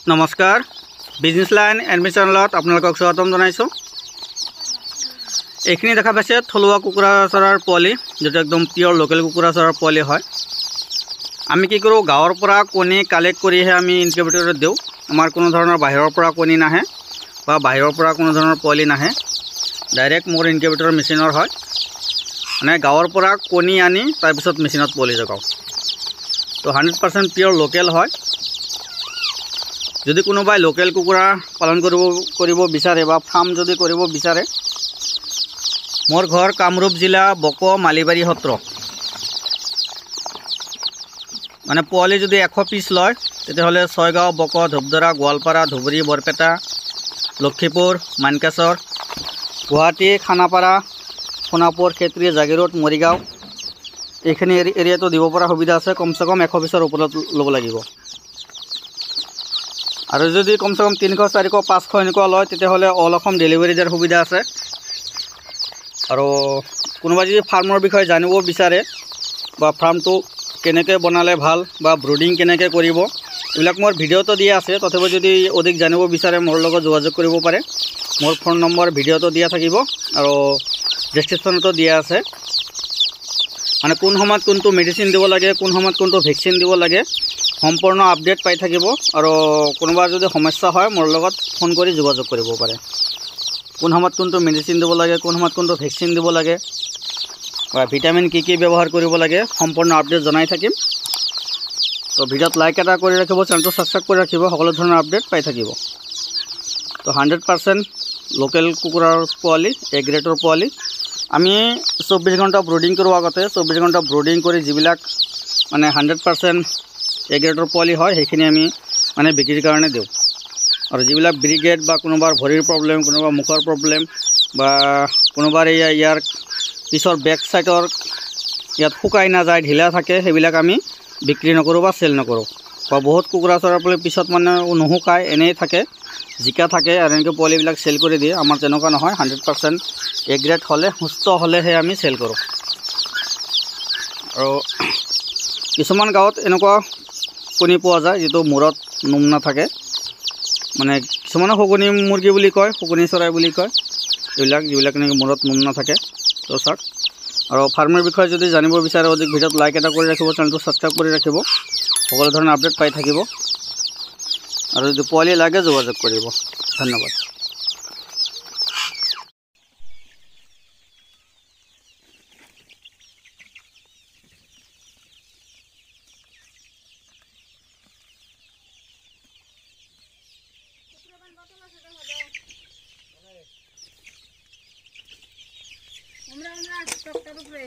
নমস্কাৰ business line এডমি চেনেলত আপোনালোকক স্বাগতম জনাইছোঁ। এইখিনি দেখা পাইছে থলুৱা কুকুৰা চৰাৰ পোৱালি, যেটো একদম পিয়ৰ লোকেল কুকুৰা চৰাৰ পোৱালি হয়। আমি কি কৰোঁ, গাঁৱৰ পৰা কণী কালেক্ট কৰিহে আমি ইনকিউবেটৰত দিওঁ। আমাৰ কোনো ধৰণৰ বাহিৰৰ পৰা কণী নাহে বা বাহিৰৰ পৰা কোনো ধৰণৰ পোৱালি নাহে, ডাইৰেক্ট মোৰ ইনকিউবেটৰ মেচিনৰ হয়। মানে গাঁৱৰ পৰা কণী আনি তাৰপিছত মেচিনত পোৱালি জগাওঁ। তো 100% পিয়ৰ লোকেল হয়। যদি কোনোবাই লোকেল কুকুৰা পালন কৰিব বিচাৰে বা ফাৰ্ম যদি কৰিব বিচাৰে, মোৰ ঘৰ কামৰূপ জিলা বক মালিবাৰী সত্ৰ। মানে পোৱালি যদি 100 পিচ লয় তেতিয়াহ'লে ছয়গাঁও, বক, ধূপধৰা, গোৱালপাৰা, ধুবুৰী, বৰপেটা, লক্ষীপুৰ, মানকাচৰ, গুৱাহাটী, খানাপাৰা, সোণাপুৰ, খেত্ৰী, জাগিৰোড, মৰিগাঁও এইখিনি এৰিয়াটো দিব পৰা সুবিধা আছে। কমচে কম 100 পিচৰ ওপৰত ল'ব লাগিব। আৰু যদি কমচে কম 300, 400, 500 এনেকুৱা লয় তেতিয়াহ'লে অল অসম ডেলিভাৰী দিয়াৰ সুবিধা আছে। আৰু কোনোবাই যদি ফাৰ্মৰ বিষয়ে জানিব বিচাৰে বা ফাৰ্মটো কেনেকৈ বনালে ভাল বা ব্ৰুডিং কেনেকৈ কৰিব, এইবিলাক মোৰ ভিডিঅ'টো দিয়া আছে। তথাপি যদি অধিক জানিব বিচাৰে মোৰ লগত যোগাযোগ কৰিব পাৰে। মোৰ ফোন নম্বৰ ভিডিঅ'টো দিয়া থাকিব আৰু ডেছক্ৰিপশ্যনতো দিয়া আছে। মানে কোন সময়ত কোনটো মেডিচিন দিব লাগে, কোন সময়ত কোনটো ভেকচিন দিব লাগে, সম্পূৰ্ণ আপডেট পাই থাকিব। আৰু কোনোবা যদি সমস্যা হয় মোৰ লগত ফোন কৰি যোগাযোগ কৰিব পাৰে। কোন সময়ত কোনটো মেডিচিন দিব লাগে, কোন সময়ত কোনটো ভেকচিন দিব লাগে বা ভিটামিন কি ব্যৱহাৰ কৰিব লাগে, সম্পূৰ্ণ আপডেট জনাই থাকিম। তো ভিডিঅ'ত লাইক এটা কৰি ৰাখিব, চেনেলটো ছাবস্ক্ৰাইব কৰি ৰাখিব, সকলো ধৰণৰ আপডেট পাই থাকিব। তো 100% লোকেল কুকুৰাৰ পোৱালি, এ গ্ৰেডৰ পোৱালি। আমি 24 ঘণ্টা ব্ৰুডিং কৰোঁ। আগতে 24 ঘণ্টা ব্ৰুডিং কৰি যিবিলাক মানে 100% এ গ্ৰেডৰ পোৱালি হয় সেইখিনি আমি মানে বিক্ৰীৰ কাৰণে দিওঁ। আৰু যিবিলাক ব্ৰিগেড বা কোনোবাৰ ভৰিৰ প্ৰব্লেম, কোনোবা মুখৰ প্ৰব্লেম বা কোনোবাৰ ইয়াৰ পিছৰ বেক চাইডৰ ইয়াত শুকাই নাযায়, ঢিলা থাকে, সেইবিলাক আমি বিক্ৰী নকৰোঁ বা চেল নকৰোঁ। বা বহুত কুকুৰা চৰাৰ পিছত মানে নুশুকায়, এনেই থাকে, জিকা থাকে আৰু এনেকৈ পোৱালিবিলাক চেল কৰি দিয়ে। আমাৰ তেনেকুৱা নহয়, 100% এ গ্ৰেড হ'লে, সুস্থ হ'লেহে আমি চেল কৰোঁ। আৰু কিছুমান গাঁৱত এনেকুৱা কণী পোৱা যায় যিটো মূৰত নোম নাথাকে, মানে কিছুমানে শগুনী মুৰ্গী বুলি কয়, শগুনী চৰাই বুলি কয়, যিবিলাক এনেকৈ মূৰত নোম নাথাকে। তো চাওক। আৰু ফাৰ্মৰ বিষয়ে যদি জানিব বিচাৰে অধিক, ভিডিঅ'ত লাইক এটা কৰি ৰাখিব, চেনেলটো ছাবস্ক্ৰাইব কৰি ৰাখিব, সকলো ধৰণৰ আপডেট পাই থাকিব। আৰু যদি পোৱালি লাগে যোগাযোগ কৰিব। ধন্যবাদ। আমৰা টকটাৰ উপৰে